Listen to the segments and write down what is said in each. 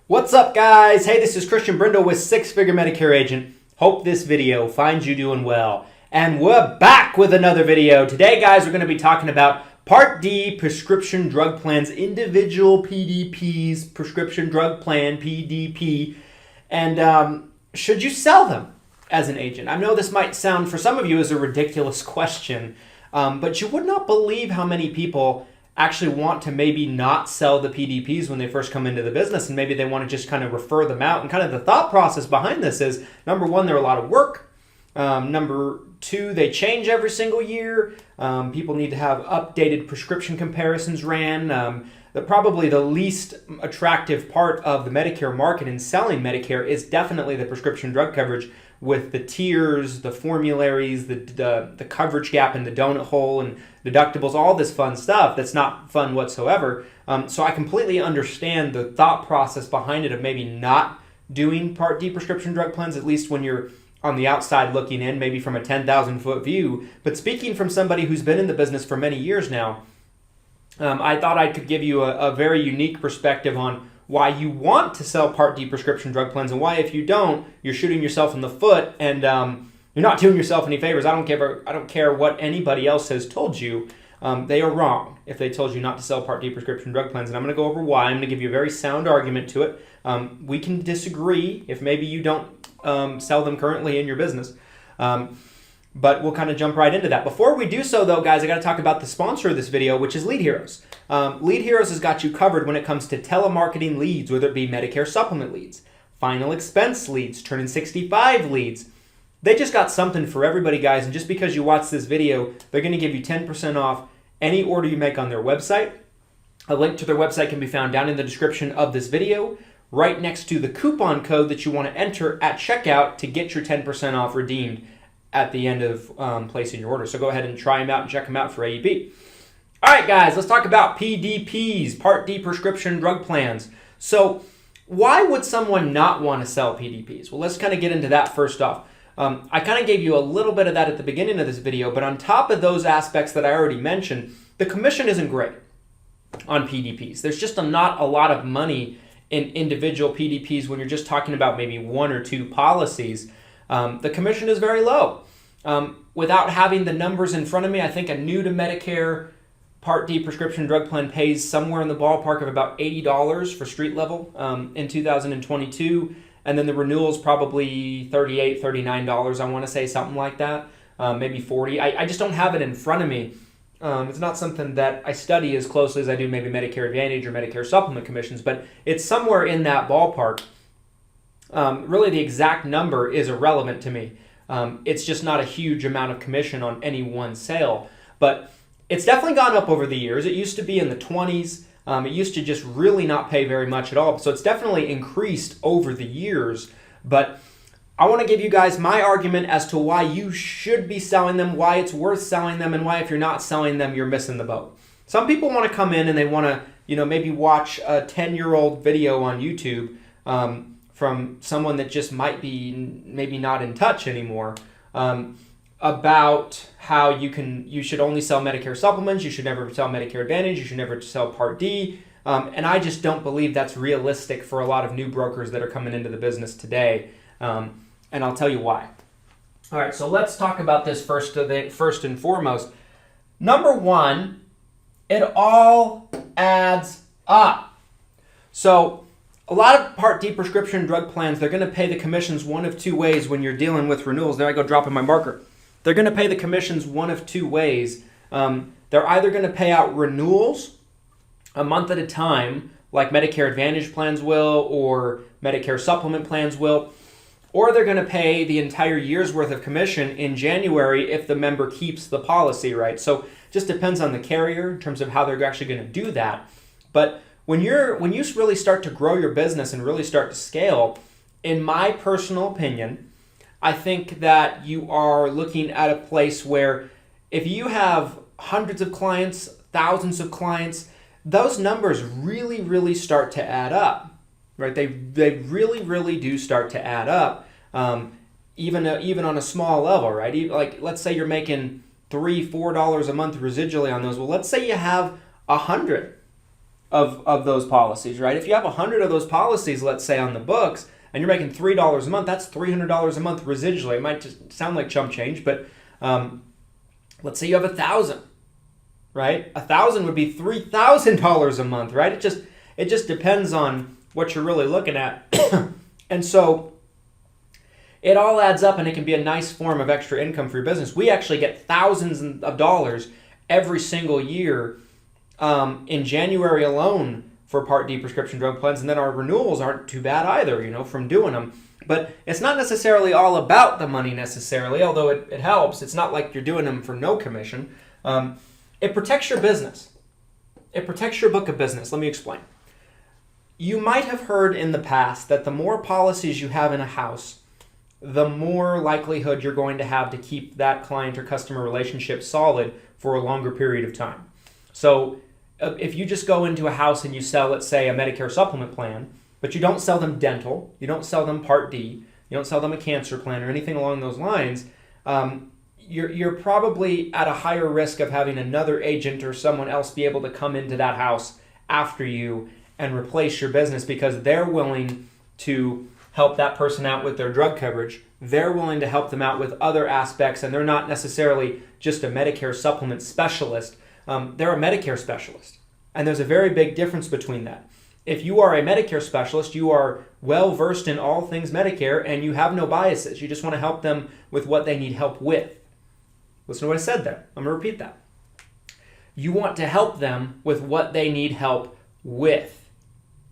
What's up, guys? Hey, this is Christian Brindle with Six Figure Medicare Agent. Hope this video finds you doing well. And we're back with another video. Today, guys, we're going to be talking about Part D prescription drug plans, individual PDPs, prescription drug plan, PDP, and should you sell them as an agent? I know this might sound, for some of you, as a ridiculous question, but you would not believe how many people actually want to maybe not sell the PDPs when they first come into the business, and maybe they want to just kind of refer them out. And kind of the thought process behind this is, number one, they're a lot of work. Number two, they change every single year. People need to have updated prescription comparisons ran. Probably the least attractive part of the Medicare market in selling Medicare is definitely the prescription drug coverage, with the tiers, the formularies, the coverage gap in the donut hole, and deductibles, all this fun stuff that's not fun whatsoever. So I completely understand the thought process behind it of maybe not doing Part D prescription drug plans, at least when you're on the outside looking in, maybe from a 10,000-foot view. But speaking from somebody who's been in the business for many years now, I thought I could give you a very unique perspective on why you want to sell Part D prescription drug plans, and why, if you don't, you're shooting yourself in the foot, and you're not doing yourself any favors. I don't care what anybody else has told you. They are wrong if they told you not to sell Part D prescription drug plans, and I'm going to go over why. I'm going to give you a very sound argument to it. We can disagree if maybe you don't sell them currently in your business. But we'll kind of jump right into that. Before we do so, though, guys, I got to talk about the sponsor of this video, which is Lead Heroes. Lead Heroes has got you covered when it comes to telemarketing leads, whether it be Medicare supplement leads, final expense leads, turning 65 leads. They just got something for everybody, guys. And just because you watch this video, they're going to give you 10% off any order you make on their website. A link to their website can be found down in the description of this video, right next to the coupon code that you want to enter at checkout to get your 10% off redeemed at the end of placing your order. So go ahead and try them out and check them out for AEP. All right, guys, let's talk about PDPs, Part D prescription drug plans. So why would someone not want to sell PDPs? Well, let's kind of get into that first off. I kind of gave you a little bit of that at the beginning of this video, but on top of those aspects that I already mentioned, the commission isn't great on PDPs. There's just not a lot of money in individual PDPs when you're just talking about maybe one or two policies. The commission is very low. Without having the numbers in front of me, I think a new to Medicare Part D prescription drug plan pays somewhere in the ballpark of about $80 for street level in 2022. And then the renewal's probably $38, $39, I want to say, something like that, maybe $40. I just don't have it in front of me. It's not something that I study as closely as I do maybe Medicare Advantage or Medicare supplement commissions, but it's somewhere in that ballpark. Really, the exact number is irrelevant to me. It's just not a huge amount of commission on any one sale. But it's definitely gone up over the years. It used to be in the 20s. It used to just really not pay very much at all. So it's definitely increased over the years. But I want to give you guys my argument as to why you should be selling them, why it's worth selling them, and why if you're not selling them, you're missing the boat. Some people want to come in and they want to, maybe watch a 10-year-old video on YouTube from someone that just might be maybe not in touch anymore, about how you should only sell Medicare supplements, you should never sell Medicare Advantage, you should never sell Part D, and I just don't believe that's realistic for a lot of new brokers that are coming into the business today, and I'll tell you why. All right, so let's talk about this first and foremost. Number one, it all adds up. So a lot of Part D prescription drug plans, they're going to pay the commissions one of two ways when you're dealing with renewals. There I go dropping my marker. They're going to pay the commissions one of two ways. They're either going to pay out renewals a month at a time, like Medicare Advantage plans will or Medicare supplement plans will, or they're going to pay the entire year's worth of commission in January if the member keeps the policy, right? So it just depends on the carrier in terms of how they're actually going to do that. But when you really start to grow your business and really start to scale, in my personal opinion, I think that you are looking at a place where if you have hundreds of clients, thousands of clients, those numbers really, really start to add up, right? They really, really do start to add up, even on a small level, right? Like, let's say you're making $3-4 a month residually on those. Well, let's say you have 100 of those policies, right? If you have 100 of those policies, let's say, on the books, and you're making $3 a month, that's $300 a month residually. It might just sound like chump change, but let's say you have 1,000, right? 1,000 would be $3,000 a month, right? It just depends on what you're really looking at. And so it all adds up, and it can be a nice form of extra income for your business. We actually get thousands of dollars every single year in January alone for Part D prescription drug plans, and then our renewals aren't too bad either, from doing them. But it's not necessarily all about the money necessarily, although it helps. It's not like you're doing them for no commission. It protects your business. It protects your book of business. Let me explain. You might have heard in the past that the more policies you have in a house, the more likelihood you're going to have to keep that client or customer relationship solid for a longer period of time. So if you just go into a house and you sell, let's say, a Medicare supplement plan, but you don't sell them dental, you don't sell them Part D, you don't sell them a cancer plan or anything along those lines, you're probably at a higher risk of having another agent or someone else be able to come into that house after you and replace your business because they're willing to help that person out with their drug coverage. They're willing to help them out with other aspects, and they're not necessarily just a Medicare supplement specialist. They're a Medicare specialist. And there's a very big difference between that. If you are a Medicare specialist, you are well versed in all things Medicare and you have no biases. You just want to help them with what they need help with. Listen to what I said there. I'm going to repeat that. You want to help them with what they need help with.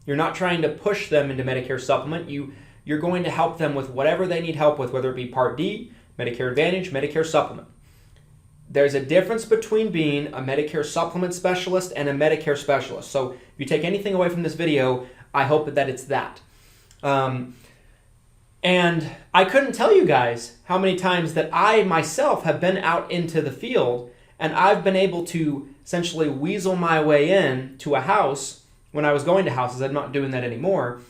You're not trying to push them into Medicare supplement. You're going to help them with whatever they need help with, whether it be Part D, Medicare Advantage, Medicare supplement. There's a difference between being a Medicare supplement specialist and a Medicare specialist. So if you take anything away from this video, I hope that it's that. And I couldn't tell you guys how many times that I myself have been out into the field and I've been able to essentially weasel my way in to a house when I was going to houses. I'm not doing that anymore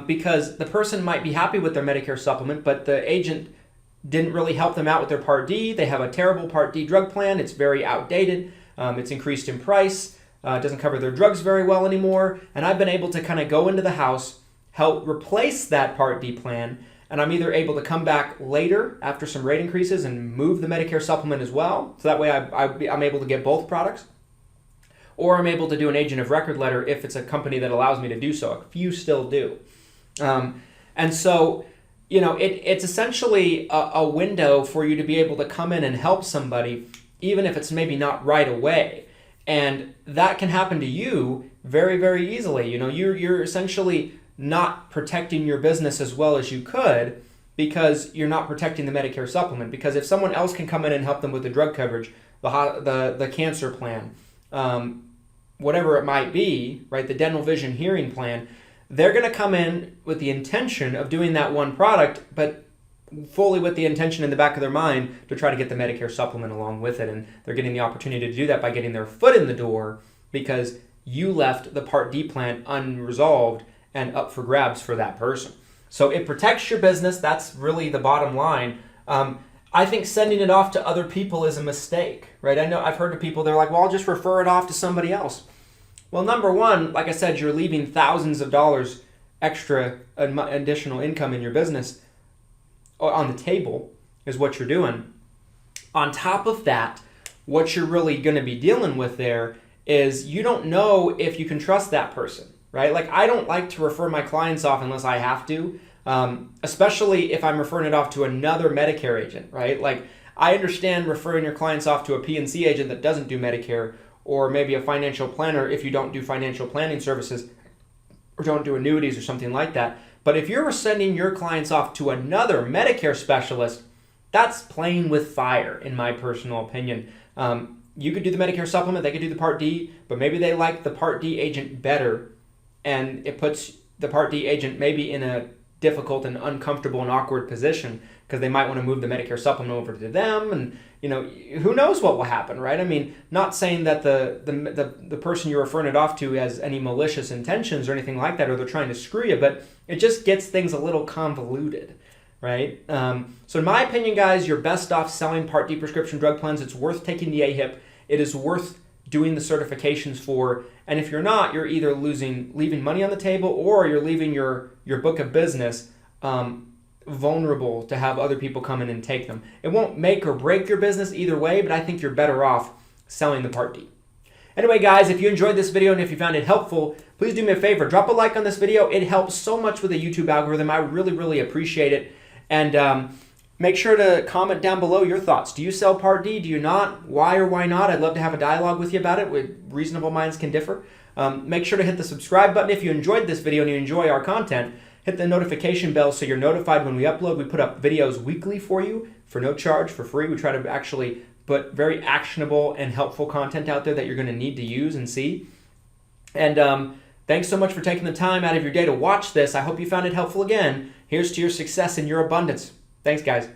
because the person might be happy with their Medicare supplement, but the agent didn't really help them out with their Part D. They have a terrible Part D drug plan. It's very outdated. It's increased in price. It doesn't cover their drugs very well anymore. And I've been able to kind of go into the house, help replace that Part D plan, and I'm either able to come back later after some rate increases and move the Medicare supplement as well. So that way I'm able to get both products. Or I'm able to do an agent of record letter if it's a company that allows me to do so. A few still do. And so, it's essentially a window for you to be able to come in and help somebody, even if it's maybe not right away. And that can happen to you very, very easily. You're essentially not protecting your business as well as you could because you're not protecting the Medicare supplement. Because if someone else can come in and help them with the drug coverage, the cancer plan, whatever it might be, right, the dental vision hearing plan, they're going to come in with the intention of doing that one product, but fully with the intention in the back of their mind to try to get the Medicare supplement along with it. And they're getting the opportunity to do that by getting their foot in the door because you left the Part D plan unresolved and up for grabs for that person. So it protects your business. That's really the bottom line. I think sending it off to other people is a mistake, right? I know I've heard of people, they're like, well, I'll just refer it off to somebody else. Well, number one, like I said, you're leaving thousands of dollars extra additional income in your business on the table is what you're doing. On top of that, what you're really going to be dealing with there is you don't know if you can trust that person, right? Like I don't like to refer my clients off unless I have to, especially if I'm referring it off to another Medicare agent, right? Like I understand referring your clients off to a PNC agent that doesn't do Medicare, or maybe a financial planner if you don't do financial planning services or don't do annuities or something like that. But if you're sending your clients off to another Medicare specialist, that's playing with fire, in my personal opinion. You could do the Medicare supplement, they could do the Part D, but maybe they like the Part D agent better, and it puts the Part D agent maybe in a difficult and uncomfortable and awkward position because they might want to move the Medicare supplement over to them, and who knows what will happen, right? I mean, not saying that the person you're referring it off to has any malicious intentions or anything like that, or they're trying to screw you, but it just gets things a little convoluted, right? So in my opinion, guys, you're best off selling Part D prescription drug plans. It's worth taking the AHIP. It is worth doing the certifications for. And if you're not, you're either leaving money on the table, or you're leaving your book of business vulnerable to have other people come in and take them. It won't make or break your business either way, but I think you're better off selling the Part D. Anyway, guys, if you enjoyed this video and if you found it helpful, please do me a favor. Drop a like on this video. It helps so much with the YouTube algorithm. I really, really appreciate it. And make sure to comment down below your thoughts. Do you sell Part D? Do you not? Why or why not? I'd love to have a dialogue with you about it. Reasonable minds can differ. Make sure to hit the subscribe button if you enjoyed this video and you enjoy our content. Hit the notification bell so you're notified when we upload. We put up videos weekly for you for no charge, for free. We try to actually put very actionable and helpful content out there that you're going to need to use and see. And thanks so much for taking the time out of your day to watch this. I hope you found it helpful again. Here's to your success and your abundance. Thanks, guys.